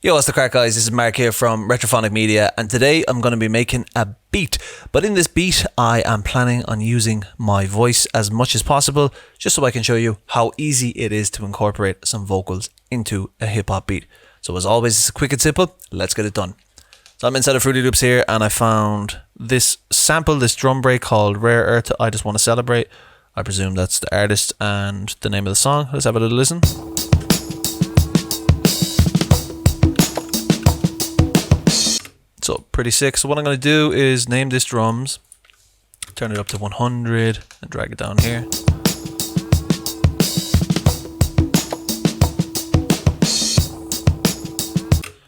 Yo, what's the crack, guys? This is Mark here from Phonic Media, and today I'm going to be making a beat. But in this beat, I am planning on using my voice as much as possible, just so I can show you how easy it is to incorporate some vocals into a hip-hop beat. So as always, it's quick and simple. Let's get it done. So I'm inside of Fruity Loops here, and I found this sample, this drum break called Rare Earth, I Just Want to Celebrate. I presume that's the artist and the name of the song. Let's have a little listen. So pretty sick. So what I'm going to do is name this drums, turn it up to 100 and drag it down here.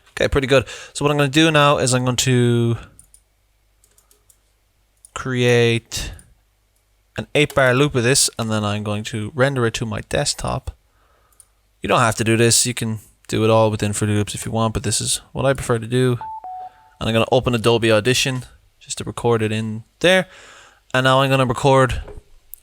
Okay, pretty good. So what I'm going to do now is I'm going to create an 8-bar loop of this, and then I'm going to render it to my desktop. You don't have to do this. You can do it all within Fruity Loops if you want, but this is what I prefer to do. And I'm going to open Adobe Audition just to record it in there. And now I'm going to record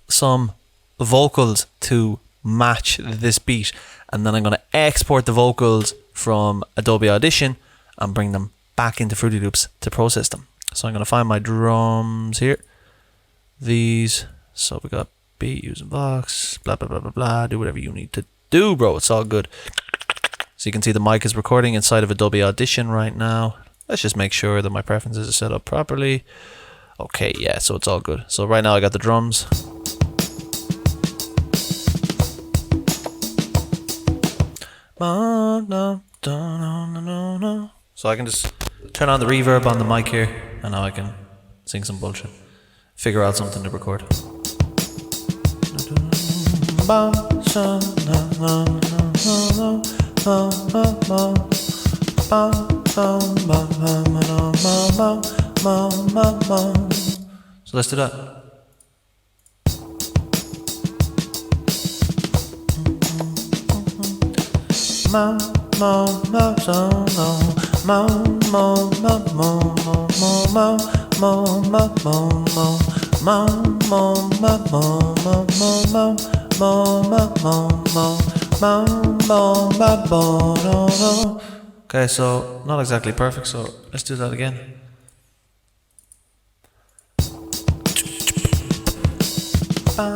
some vocals to match this beat. And then I'm going to export the vocals from Adobe Audition and bring them back into Fruity Loops to process them. So I'm going to find my drums here. These. So we got beat using Vox, blah, blah, blah, blah, blah. Do whatever you need to do, bro. It's all good. So you can see the mic is recording inside of Adobe Audition right now. Let's just make sure that my preferences are set up properly. Okay, yeah, so it's all good. So right now I got the drums. So I can just turn on the reverb on the mic here, and now I can sing some bullshit. Figure out something to record. So let's do that. Okay, so not exactly perfect, so let's do that again. I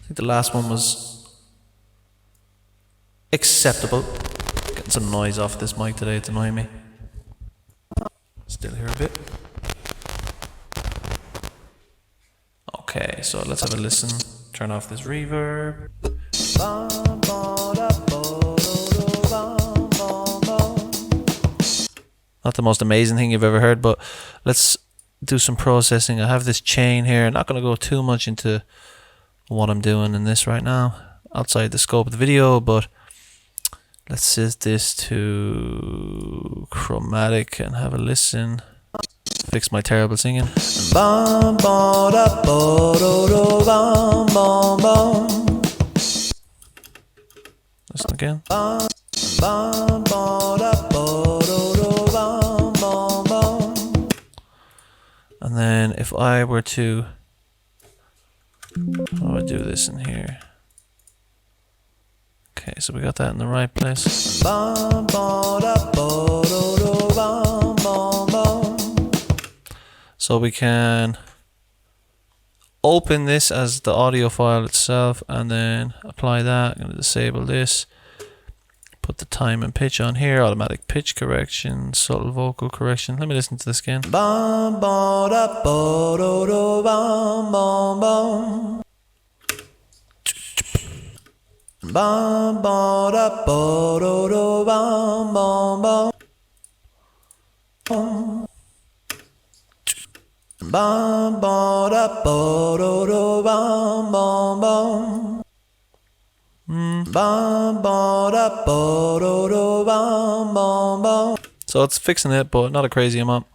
think the last one was acceptable. Getting some noise off this mic today, it's annoying me. Still hear a bit. Okay, so let's have a listen. Turn off this reverb. Not the most amazing thing you've ever heard, but let's do some processing. I have this chain here. I'm not going to go too much into what I'm doing in this right now, outside the scope of the video, but let's set this to chromatic and have a listen. Fix my terrible singing. Listen again. And then if I were to, how do I do this in here? Okay, so we got that in the right place. So we can open this as the audio file itself and then apply that. I'm going to disable this. Put the time and pitch on here. Automatic pitch correction, subtle vocal correction. Let me listen to this again. So it's fixing it, but not a crazy amount.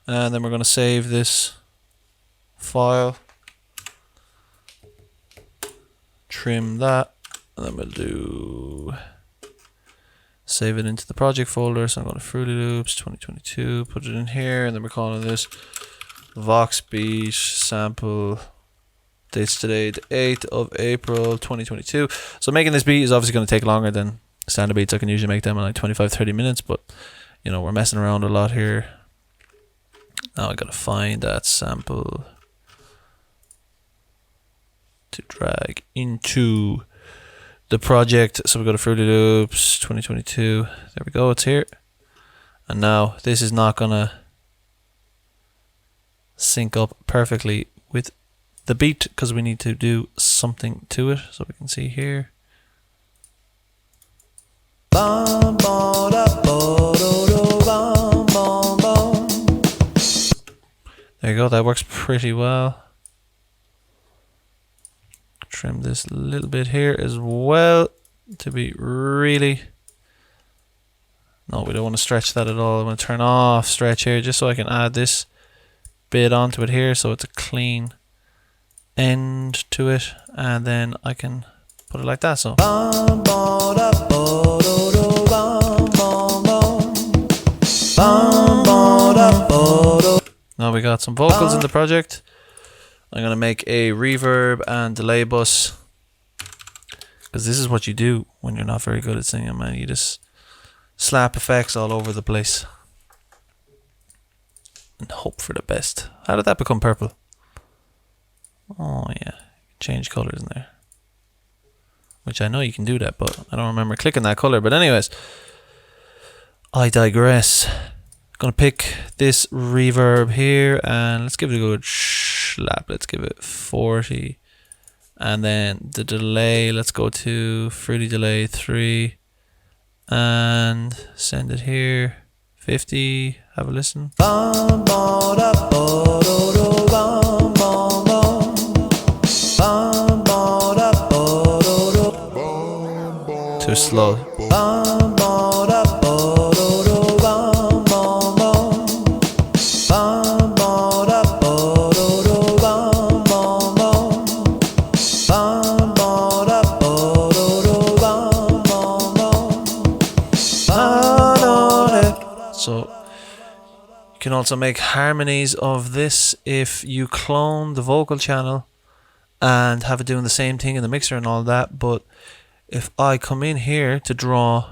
And then we're going to save this file, trim that, And then we'll do save it into the project folder. So I'm going to Fruity Loops 2022, put it in here, and then we're calling this Vox Beat sample. Dates today, the 8th of April 2022. So making this beat is obviously going to take longer than standard beats. I can usually make them in like 25-30 minutes, but you know, we're messing around a lot here. Now I gotta find that sample to drag into the project. So we go to Fruity Loops 2022. There we go, it's here. And now this is not gonna sync up perfectly with the beat because we need to do something to it. So we can see here. There you go, that works pretty well. Trim this a little bit here as well to be really... No, we don't want to stretch that at all. I want to turn off stretch here just so I can add this bit onto it here so it's a clean end to it, and then I can put it like that. So now we got some vocals in the project. I'm gonna make a reverb and delay bus because this is what you do when you're not very good at singing, man. You just slap effects all over the place and hope for the best. How did that become purple? Oh yeah, change colors in there, which I know you can do that, but I don't remember clicking that color. But anyways, I digress. Gonna pick this reverb here and let's give it a good slap. Let's give it 40, and then the delay, let's go to Fruity Delay 3 and send it here 50. Have a listen. Too slow. So you can also make harmonies of this if you clone the vocal channel and have it doing the same thing in the mixer and all that. But if I come in here to draw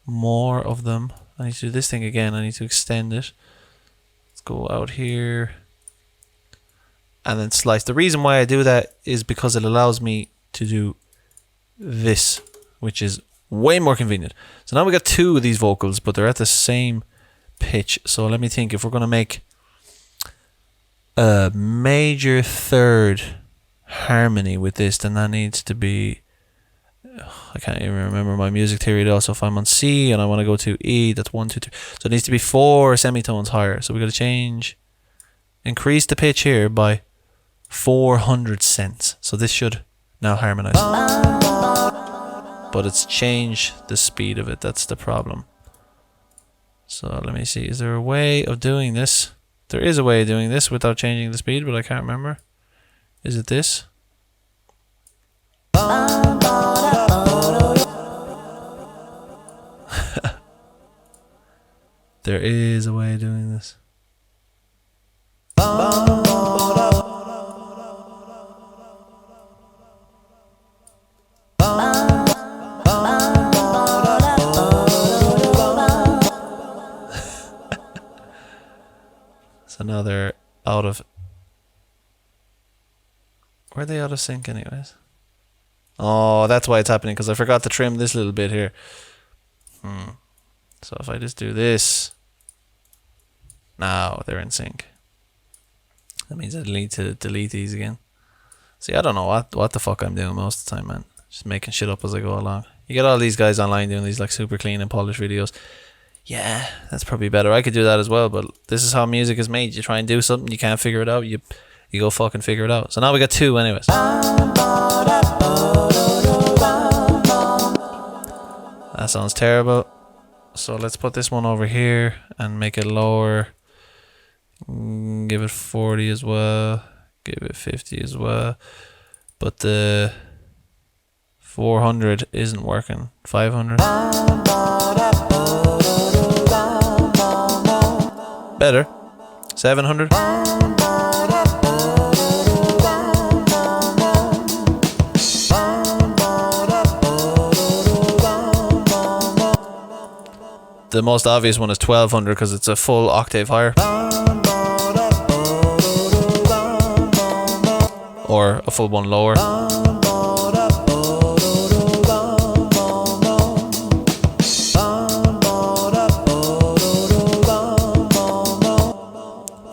more of them, I need to do this thing again. I need to extend it. Let's go out here and then slice. The reason why I do that is because it allows me to do this, which is way more convenient. So now we got two of these vocals, but they're at the same pitch. So let me think, if we're going to make a major third harmony with this, then that needs to be, I can't even remember my music theory though. So if I'm on C and I want to go to E, that's 1, 2, 3. So it needs to be 4 semitones higher. So we got to increase the pitch here by 400 cents. So this should now harmonize. But it's changed the speed of it. That's the problem. So let me see. Is there a way of doing this? There is a way of doing this without changing the speed, but I can't remember. Is it this? There is a way of doing this. So now they're out of... Were they out of sync anyways? Oh, that's why it's happening, because I forgot to trim this little bit here. So if I just do this, now they're in sync. That means I need to delete these again. See, I don't know what the fuck I'm doing most of the time, man. Just making shit up as I go along. You get all these guys online doing these like super clean and polished videos. Yeah, that's probably better. I could do that as well, but this is how music is made. You try and do something, you can't figure it out, you go fucking figure it out. So now we got two anyways. That sounds terrible. So let's put this one over here and make it lower. Give it 40 as well. Give it 50 as well. But the 400 isn't working. 500. Better. 700. The most obvious one is 1200 because it's a full octave higher. Or a full one lower.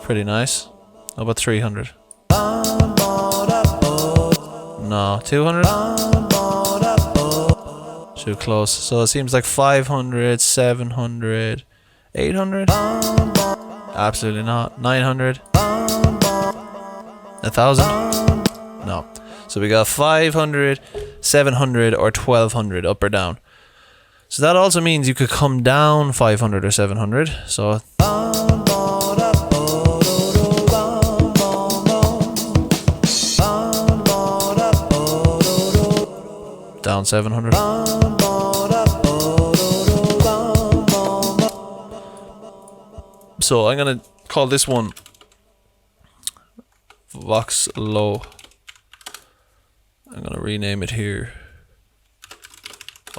Pretty nice. How about 300? No, 200? Too close. So it seems like 500, 700, 800? Absolutely not. 900? 1,000? No. So we got 500, 700 or 1200 up or down. So that also means you could come down 500 or 700. So down 700. So I'm gonna call this one Vox Low. I'm gonna rename it here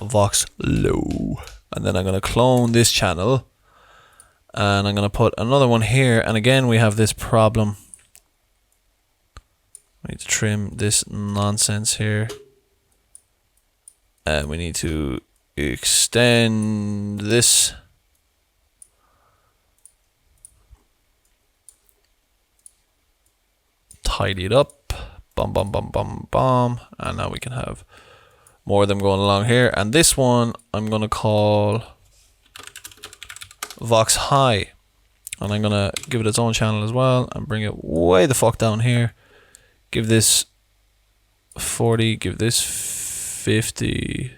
Vox Low, and then I'm gonna clone this channel, and I'm gonna put another one here. And again, we have this problem. We need to trim this nonsense here, and we need to extend this. Tidy it up, bum bum bum bum bum, and now we can have more of them going along here. And this one I'm gonna call Vox High, and I'm gonna give it its own channel as well and bring it way the fuck down here. Give this 40, give this 50,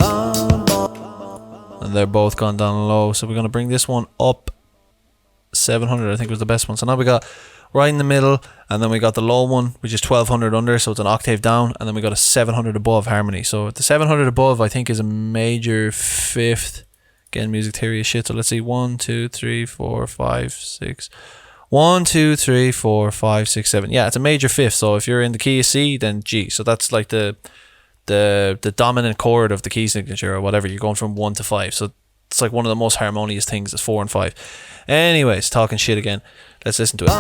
and they're both gone down low. So we're gonna bring this one up 700, I think was the best one. So now we got right in the middle, and then we got the low one, which is 1200 under, so it's an octave down, and then we got a 700 above harmony. So the 700 above, I think, is a major fifth. Again, music theory is shit. So let's see, 1, 2, 3, 4, 5, 6. 1, 2, 3, 4, 5, 6, 7. Yeah, it's a major fifth. So if you're in the key of C, then G. So that's like the dominant chord of the key signature or whatever. You're going from 1 to 5. So it's like one of the most harmonious things is 4 and 5. Anyways, talking shit again. Let's listen to it.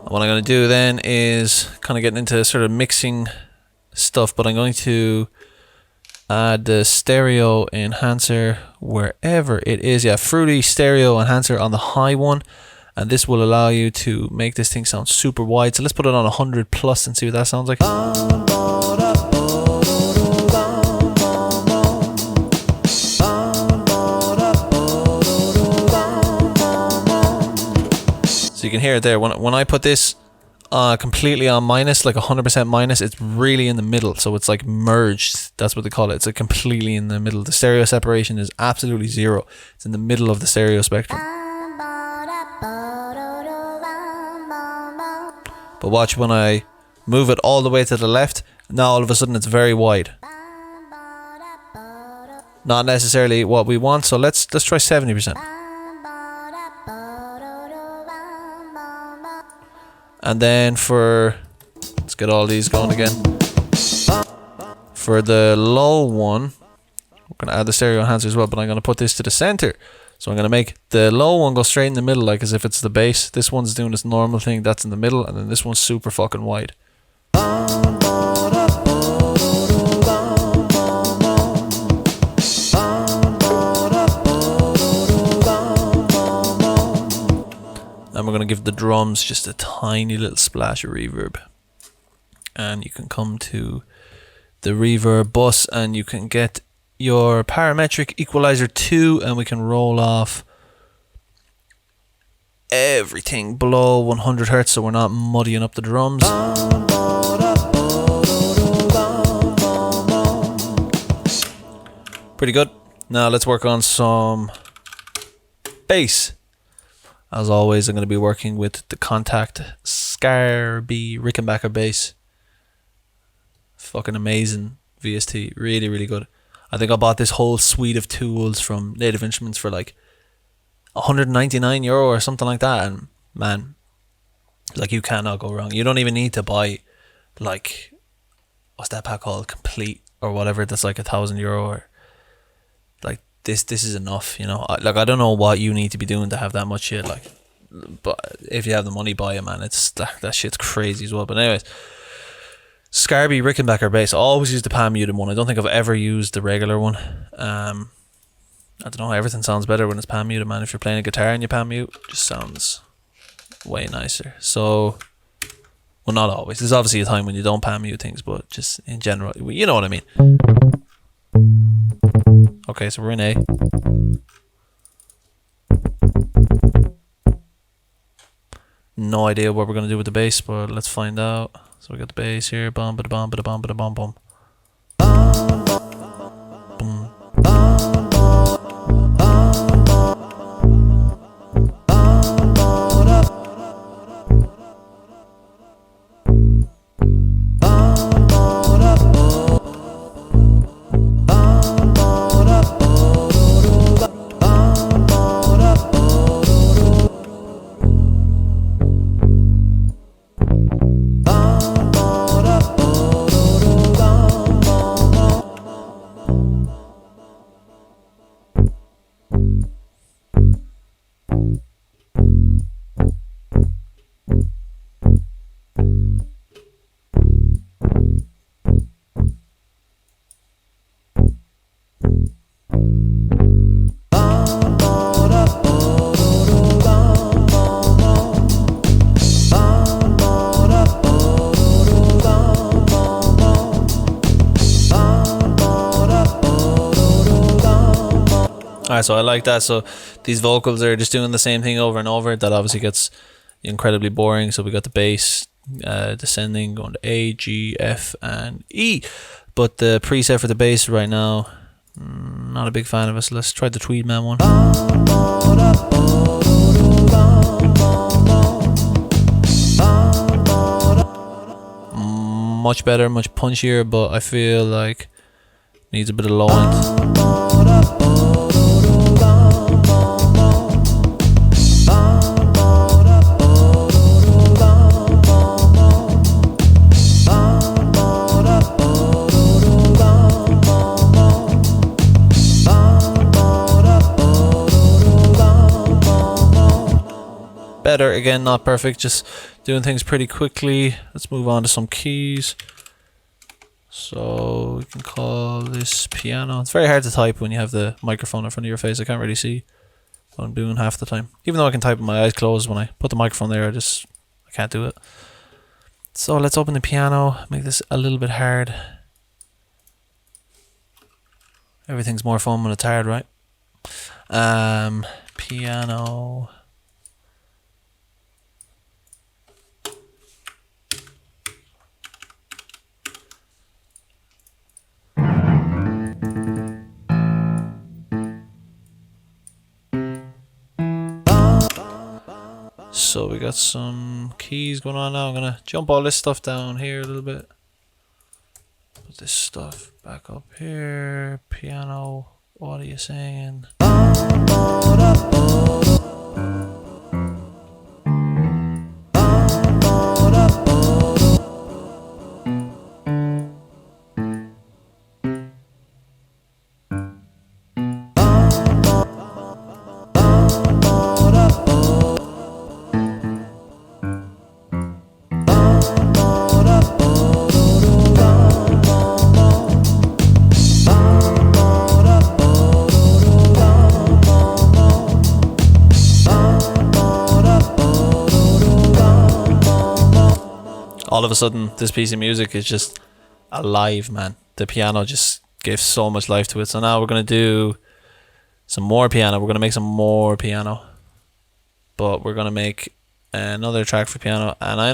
What I'm going to do then is kind of getting into sort of mixing stuff, but I'm going to add the stereo enhancer wherever it is. Yeah, fruity stereo enhancer on the high one, and this will allow you to make this thing sound super wide. So let's put it on 100 plus and see what that sounds like. So you can hear it there. When I put this completely on minus, like 100% minus, it's really in the middle. So it's like merged. That's what they call it. It's like completely in the middle. The stereo separation is absolutely zero. It's in the middle of the stereo spectrum. But watch when I move it all the way to the left. Now all of a sudden it's very wide. Not necessarily what we want. So let's try 70%. And then let's get all these going again. For the low one, we're going to add the stereo enhancer as well, but I'm going to put this to the center. So I'm going to make the low one go straight in the middle, like as if it's the bass. This one's doing this normal thing, that's in the middle, and then this one's super fucking wide. And we're going to give the drums just a tiny little splash of reverb. And you can come to the reverb bus and you can get your parametric equalizer 2, and we can roll off everything below 100 Hertz so we're not muddying up the drums. Pretty good. Now let's work on some bass. As always, I'm going to be working with the Contact Scarby Rickenbacker bass. Fucking amazing VST. Really, really good. I think I bought this whole suite of tools from Native Instruments for like €199 or something like that. And man, like, you cannot go wrong. You don't even need to buy, like, what's that pack called? Complete or whatever. That's like €1,000 or like this is enough, you know. Like, I don't know what you need to be doing to have that much shit, like, but if you have the money, buy it, man. It's that shit's crazy as well. But anyways, Scarby Rickenbacker bass. I always use the pan muted one. I don't think I've ever used the regular one. I don't know, everything sounds better when it's pan muted, man. If you're playing a guitar and you pan mute, it just sounds way nicer. So, well, not always. There's obviously a time when you don't pan mute things, but just in general, you know what I mean. Okay, so we're in A. No idea what we're going to do with the bass, but let's find out. So we got the bass here. Bum, bada, bum, bada, bum, bada, bum, bum. Boom. Alright, so I like that. So these vocals are just doing the same thing over and over. That obviously gets incredibly boring. So we got the bass descending, going to A, G, F, and E. But the preset for the bass right now, not a big fan of it. So let's try the Tweedman one. Much better, much punchier, but I feel like needs a bit of low end. Better, again, not perfect, just doing things pretty quickly. Let's move on to some keys. So we can call this piano. It's very hard to type when you have the microphone in front of your face. I can't really see what I'm doing half the time. Even though I can type with my eyes closed, when I put the microphone there, I can't do it. So let's open the piano, make this a little bit hard. Everything's more fun when it's hard, right? Piano. So we got some keys going on now. I'm gonna jump all this stuff down here a little bit. Put this stuff back up here. Piano. What are you saying? All of a sudden, this piece of music is just alive, man. The piano just gave so much life to it. So now we're going to do some more piano. We're going to make some more piano. But we're going to make another track for piano. And I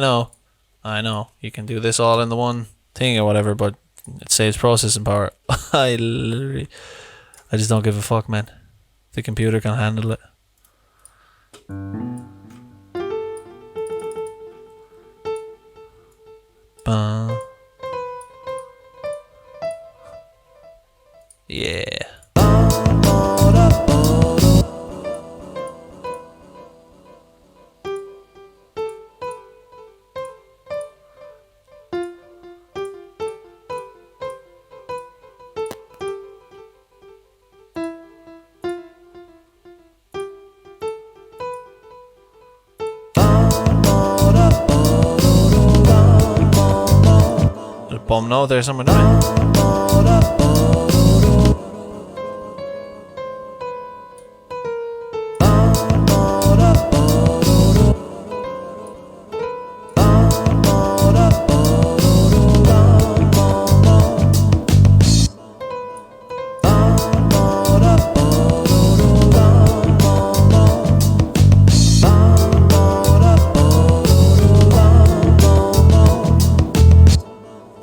know, you can do this all in the one thing or whatever, but it saves processing power. I I just don't give a fuck, man. The computer can handle it. Yeah. There's a bomb note there somewhere, don't I?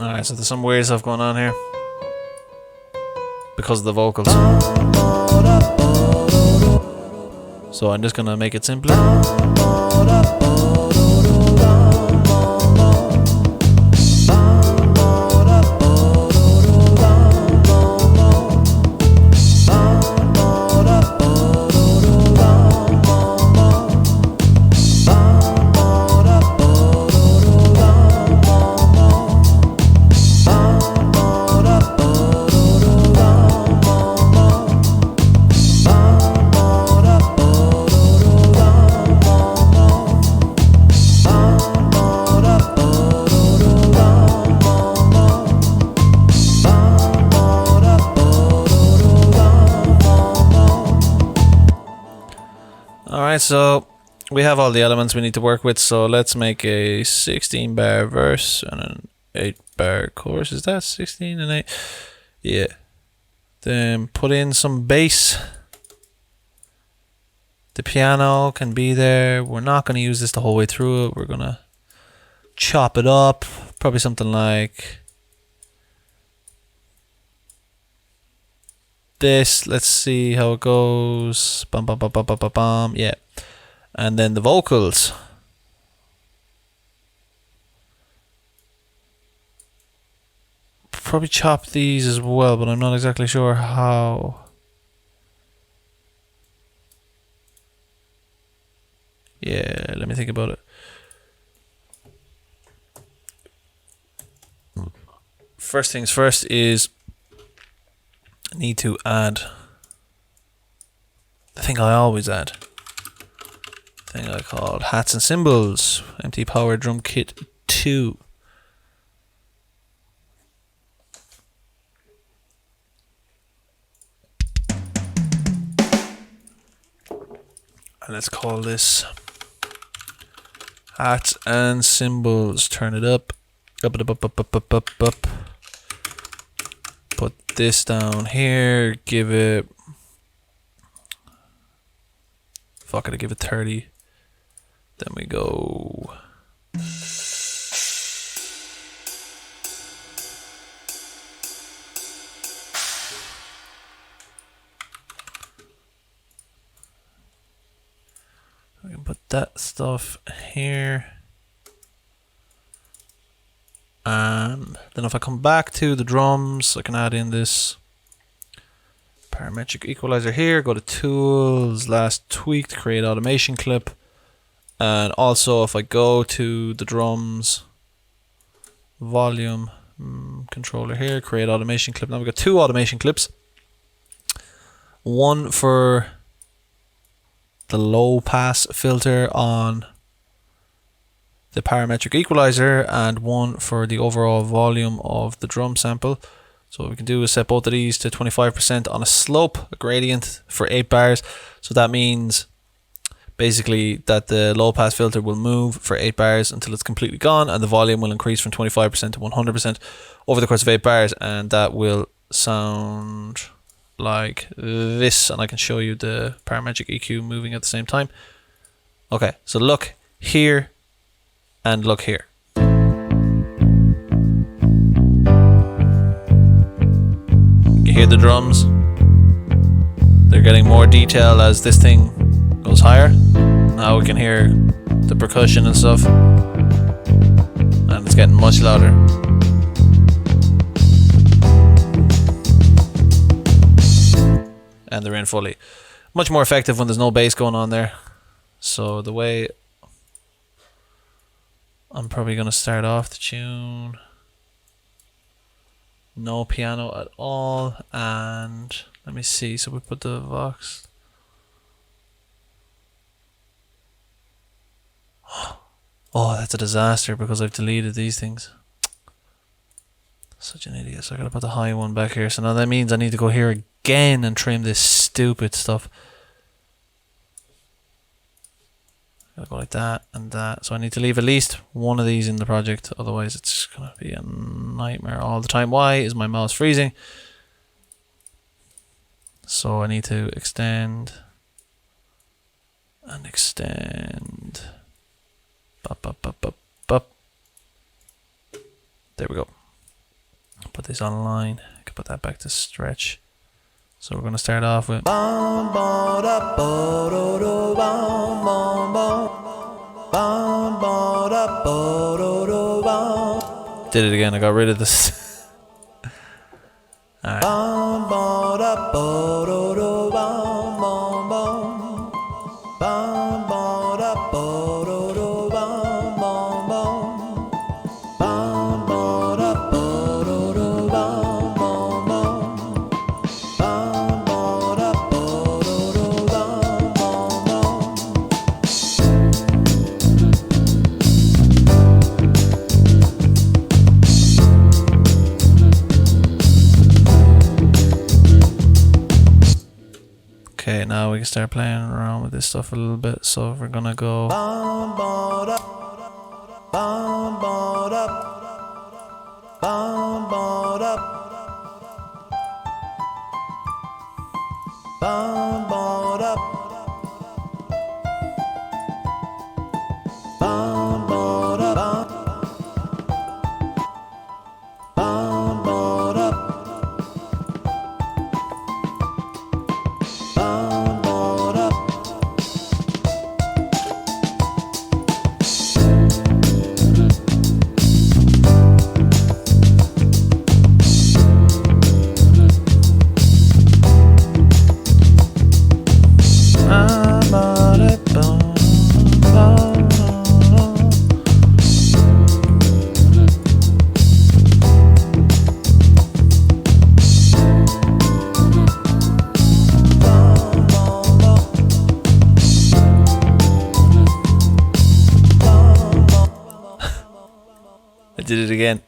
Alright, so there's some weird stuff going on here because of the vocals. So I'm just gonna make it simpler. Alright, so we have all the elements we need to work with, so let's make a 16 bar verse and an 8 bar chorus. Is that 16 and 8? Yeah. Then put in some bass. The piano can be there. We're not going to use this the whole way through it. We're going to chop it up. Probably something like this. Let's see how it goes. Bum, bum, bum, bum, bum, bum, bum. Yeah. And then the vocals. Probably chop these as well, but I'm not exactly sure how. Yeah, let me think about it. First things first is I need to add the thing I always add. The thing I call hats and cymbals. MT Power Drum Kit 2. And let's call this hats and cymbals. Turn it up. Up, up, up, up, up, up, up, up. Put this down here. Give it. Fuck it, I give it 30. Then we go. We can put that stuff here. And then if I come back to the drums, I can add in this parametric equalizer here. Go to tools, last tweaked, create automation clip. And also if I go to the drums, volume controller here, create automation clip. Now we've got two automation clips. One for the low pass filter on the parametric equalizer and one for the overall volume of the drum sample. So what we can do is set both of these to 25% on a slope, a gradient for 8 bars. So that means basically that the low pass filter will move for 8 bars until it's completely gone, and the volume will increase from 25% to 100% over the course of 8 bars, and that will sound like this. And I can show you the parametric EQ moving at the same time. Okay, so look here and look here. You hear the drums? They're getting more detail as this thing goes higher. Now we can hear the percussion and stuff, and it's getting much louder. And they're in fully. Much more effective when there's no bass going on there. So the way I'm probably going to start off the tune, no piano at all, and let me see, so we put the Vox. Oh, that's a disaster because I've deleted these things. Such an idiot. So I gotta put the high one back here. So now that means I need to go here again and trim this stupid stuff. Gotta go like that and that. So I need to leave at least one of these in the project, otherwise it's gonna be a nightmare all the time. Why is my mouse freezing? So I need to extend and extend. Bup, bup, bup, bup, bup. There we go. Put this online. I can put that back to stretch. So we're gonna start off with. Did it again. I got rid of this. Alright. Okay, now we can start playing around with this stuff a little bit. So we're gonna go. Did it again.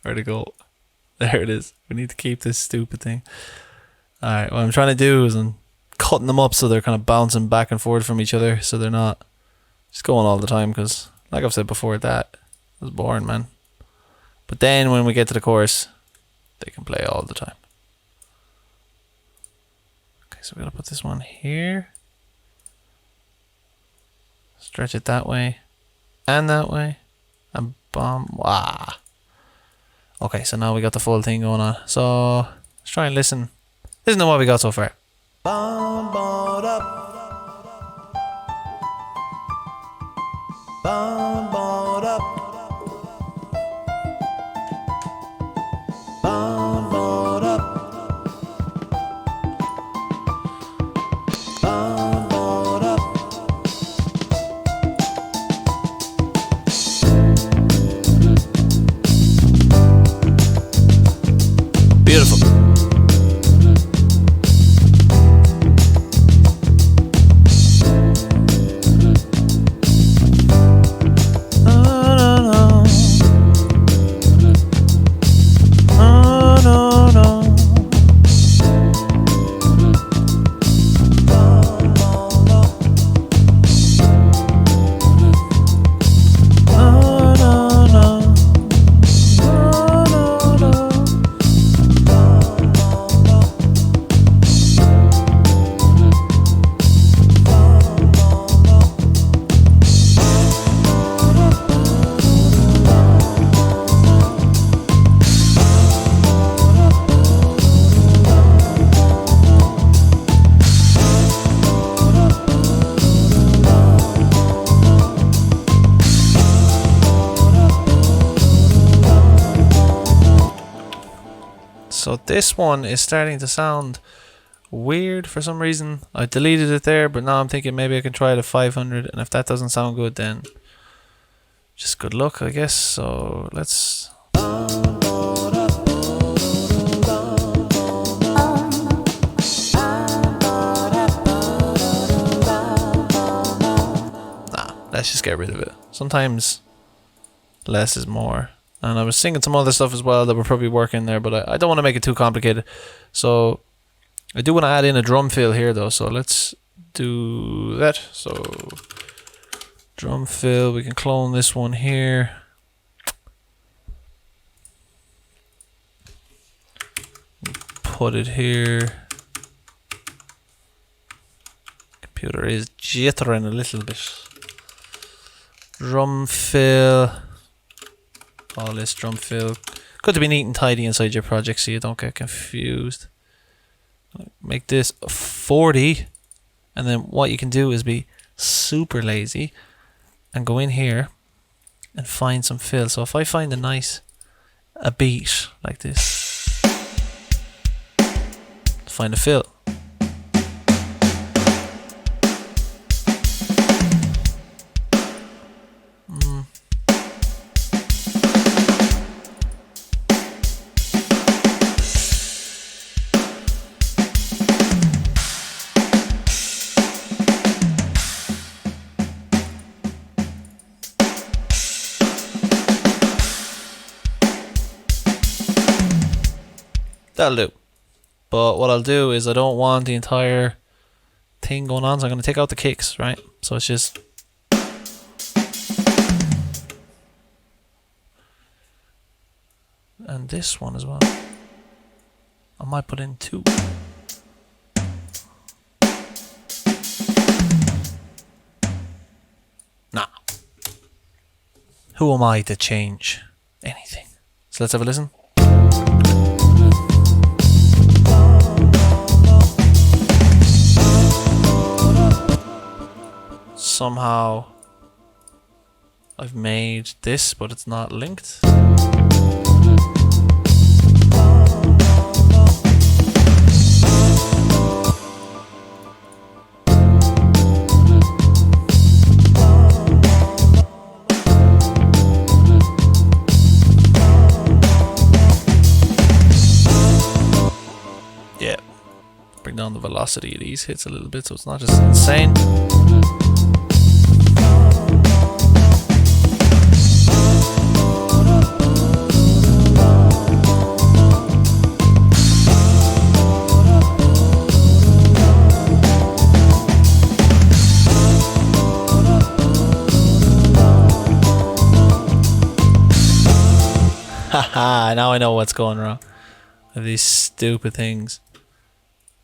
Where'd it go? There it is. We need to keep this stupid thing. Alright, what I'm trying to do is I'm cutting them up so they're kind of bouncing back and forth from each other, so they're not just going all the time, because like I've said before, that was boring, man. But then when we get to the chorus, they can play all the time. Okay, so we gotta put this one here. Stretch it that way. And that way. And bomb. Wow. Okay, so now we got the full thing going on. So let's try and listen. Listen to what we got so far. Beautiful. So this one is starting to sound weird for some reason. I deleted it there, but now I'm thinking maybe I can try it at 500, and if that doesn't sound good, then just good luck, I guess. So let's... Let's just get rid of it. Sometimes less is more. And I was singing some other stuff as well that would probably work in there, but I don't want to make it too complicated. So I do want to add in a drum fill here though, so let's do that. So drum fill, we can clone this one here. Put it here. Computer is jittering a little bit. Drum fill. All this drum fill. Good to be neat and tidy inside your project so you don't get confused. Make this 40, and then what you can do is be super lazy and go in here and find some fill. So if I find a beat like this, find a fill. That'll do. But what I'll do is I don't want the entire thing going on, so I'm going to take out the kicks, right? So it's just... And this one as well. I might put in 2. Nah. Who am I to change anything? So let's have a listen. Somehow I've made this, but it's not linked. Yeah, bring down the velocity of these hits a little bit so it's not just insane. Haha, now I know what's going wrong. I have these stupid things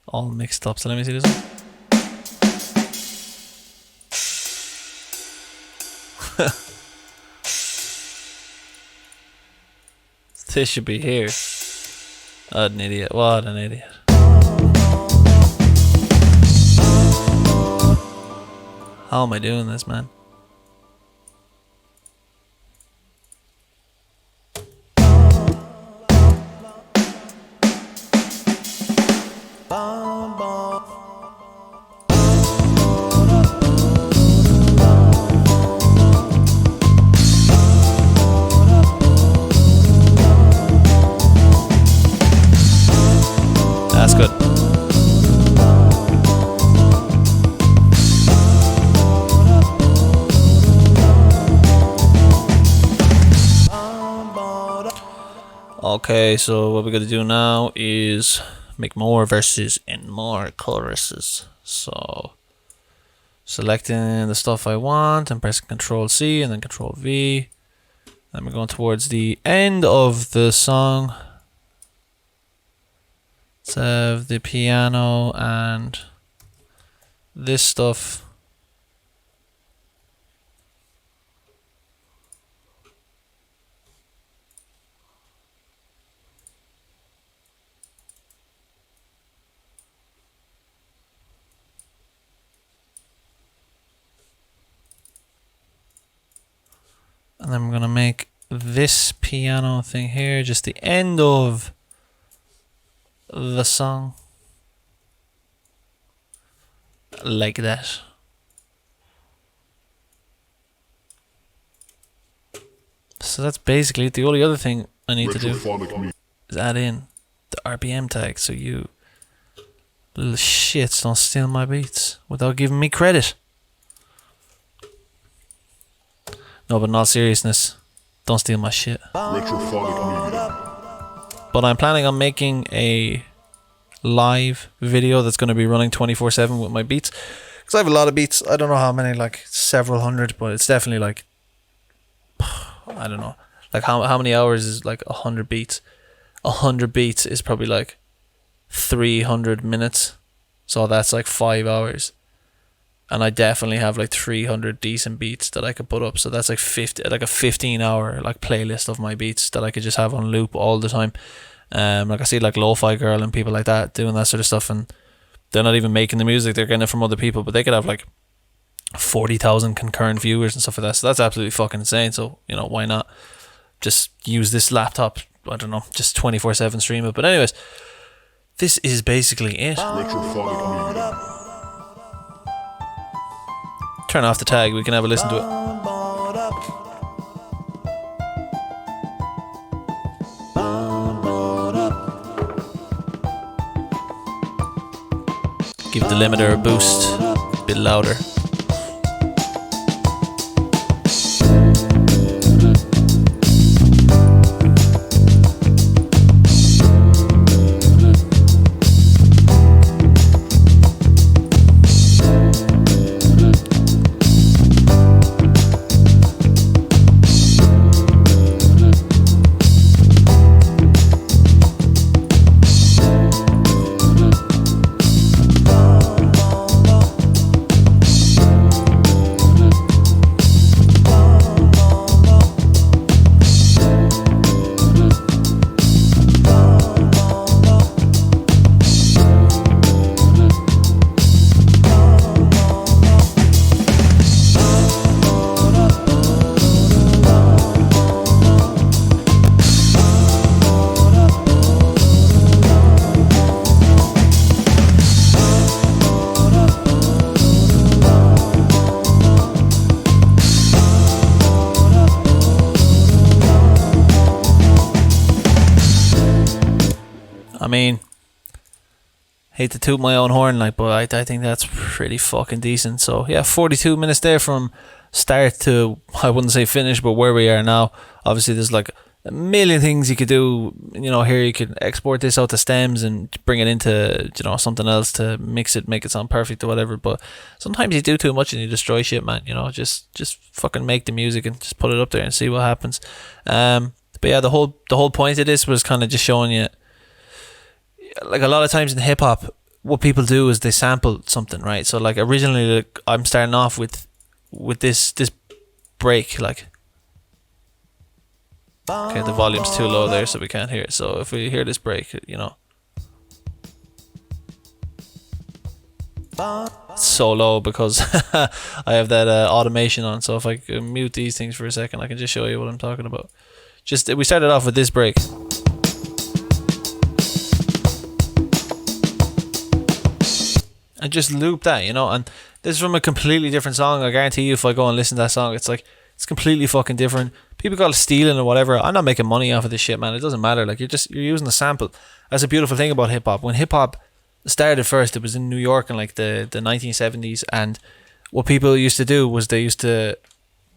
all mixed up. So let me see this one. This should be here. What an idiot. What an idiot. How am I doing this, man? That's good. Okay, so what we're gonna do now is make more verses and more choruses. So selecting the stuff I want and pressing Control C and then Control V. Then we're going towards the end of the song. Let's have the piano and this stuff. And then we're going to make this piano thing here just the end of the song like that. So that's basically it. The only other thing I need to do is add in the RPM tag so you little shits don't steal my beats without giving me credit. No, but in all seriousness, don't steal my shit. But I'm planning on making a live video that's going to be running 24/7 with my beats. Because I have a lot of beats. I don't know how many, like several hundred, but it's definitely like, I don't know. Like how many hours is like 100 beats? 100 beats is probably like 300 minutes. So that's like 5 hours. And I definitely have like 300 decent beats that I could put up. So that's like 50, like a 15-hour like playlist of my beats that I could just have on loop all the time. Like I see like Lo-Fi Girl and people like that doing that sort of stuff, and they're not even making the music, they're getting it from other people, but they could have like 40,000 concurrent viewers and stuff like that. So that's absolutely fucking insane. So, you know, why not just use this laptop? I don't know, just 24/7 stream it. But anyways, this is basically it. Turn off the tag, we can have a listen to it. Give the limiter a boost, a bit louder. I mean, hate to toot my own horn, like, but I think that's pretty fucking decent. So yeah, 42 minutes there from start to, I wouldn't say finish, but where we are now. Obviously there's like a million things you could do. You know, here you could export this out to stems and bring it into, you know, something else to mix it, make it sound perfect or whatever. But sometimes you do too much and you destroy shit, man. You know, just fucking make the music and just put it up there and see what happens. But yeah, the whole point of this was kind of just showing you, like, a lot of times in hip hop, what people do is they sample something, right? So like originally, like, I'm starting off with this break, like, okay, the volume's too low there, so we can't hear it. So if we hear this break, you know, it's so low because I have that automation on. So if I mute these things for a second, I can just show you what I'm talking about. Just, we started off with this break. And just loop that, you know, and this is from a completely different song. I guarantee you, if I go and listen to that song, it's like, it's completely fucking different. People call it stealing or whatever. I'm not making money off of this shit, man. It doesn't matter. Like, you're using a sample. That's a beautiful thing about hip hop. When hip hop started first, it was in New York in like the 1970s, and what people used to do was they used to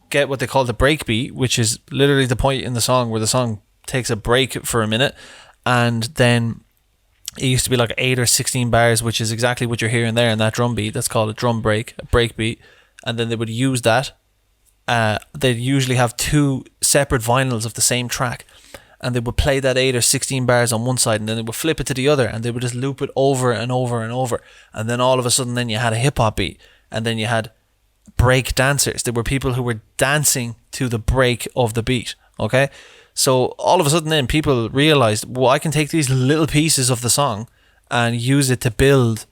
get what they call the break beat, which is literally the point in the song where the song takes a break for a minute, and then it used to be like 8 or 16 bars, which is exactly what you're hearing there in that drum beat. That's called a drum break, a break beat. And then they would use that. They'd usually have 2 separate vinyls of the same track, and they would play that 8 or 16 bars on one side, and then they would flip it to the other, and they would just loop it over and over and over. And then all of a sudden, then you had a hip hop beat, and then you had break dancers. There were people who were dancing to the break of the beat. Okay. So all of a sudden then people realized, well, I can take these little pieces of the song and use it to build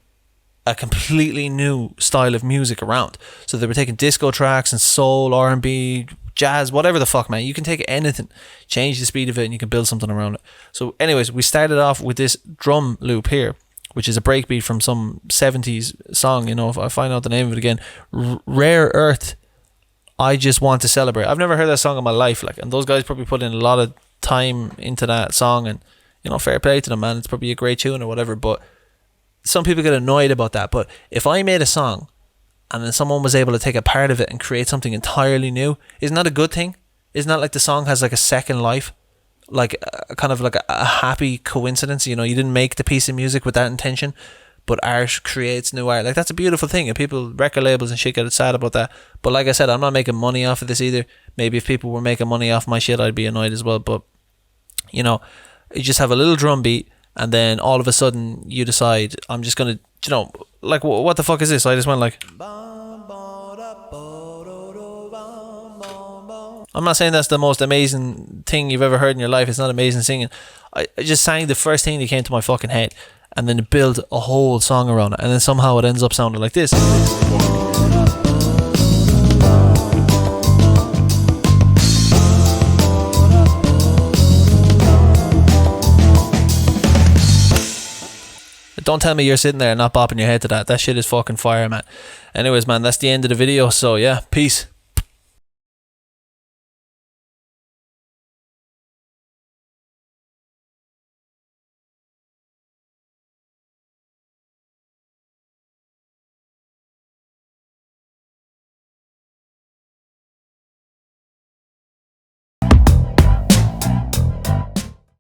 a completely new style of music around. So they were taking disco tracks and soul, R&B, jazz, whatever the fuck, man. You can take anything, change the speed of it, and you can build something around it. So anyways, we started off with this drum loop here, which is a breakbeat from some 70s song, you know, if I find out the name of it again. Rare Earth, I Just Want to Celebrate. I've never heard that song in my life, like, and those guys probably put in a lot of time into that song, and, you know, fair play to them, man. It's probably a great tune or whatever, but some people get annoyed about that. But if I made a song and then someone was able to take a part of it and create something entirely new, isn't that a good thing? Isn't that like the song has like a second life? Like a kind of like a happy coincidence, you know, you didn't make the piece of music with that intention, but art creates new art. Like, that's a beautiful thing, and people, record labels and shit, get sad about that. But like I said, I'm not making money off of this either. Maybe if people were making money off my shit, I'd be annoyed as well. But, you know, you just have a little drum beat, and then all of a sudden you decide, I'm just gonna, you know, like, what the fuck is this? I just went like, I'm not saying that's the most amazing thing you've ever heard in your life. It's not amazing singing. I just sang the first thing that came to my fucking head, and then build a whole song around it, and then somehow it ends up sounding like this. Don't tell me you're sitting there and not bopping your head to that. That shit is fucking fire, man. Anyways, man, that's the end of the video. So yeah, peace.